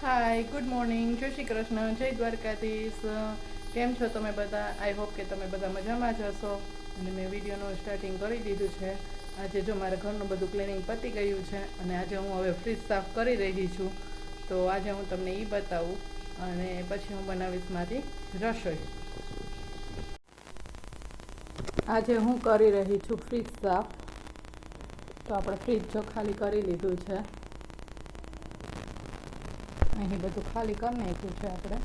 હાય, good morning, જય શ્રી કૃષ્ણ, જય દ્વારકાધીશ. કેમ છો તમે બધા? આઈ હોપ કે તમે બધા મજામાં જ હશો. અને મેં વિડીયોનું સ્ટાર્ટિંગ કરી દીધું છે. આજે જો મારે ઘરનું બધું ક્લિનિંગ પતી ગયું છે અને આજે હું હવે ફ્રીજ સાફ કરી રહી છું. તો આજે હું તમને એ બતાવું અને પછી હું બનાવીશ મારી રસોઈ. આજે હું કરી રહી છું ફ્રીજ સાફ. તો આપણે ફ્રીજ જો ખાલી કરી લીધું છે. અહીં બધું ખાલી કરી નાખ્યું છે આપણે.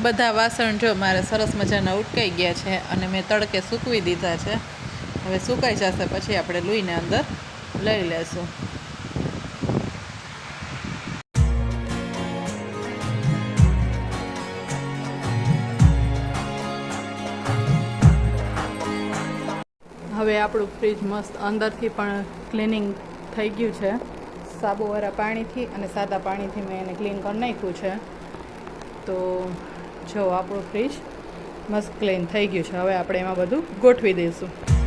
બધા વાસણ જો મારે સરસ મજાના ઉટકાઈ ગયા છે અને મેં તડકે સૂકવી દીધા છે. હવે સુકાઈ જશે પછી આપણે લૂઈને અંદર લઈ લેશું. હવે આપણું ફ્રીજ મસ્ત અંદરથી પણ ક્લિનિંગ થઈ ગયું છે. સાબુવાળા પાણીથી અને સાદા પાણીથી મેં એને ક્લીન કરી નાખ્યું છે. તો જો આપણું ફ્રીજ મસ્ત ક્લીન થઈ ગયું છે. હવે આપણે એમાં બધું ગોઠવી દઈશું.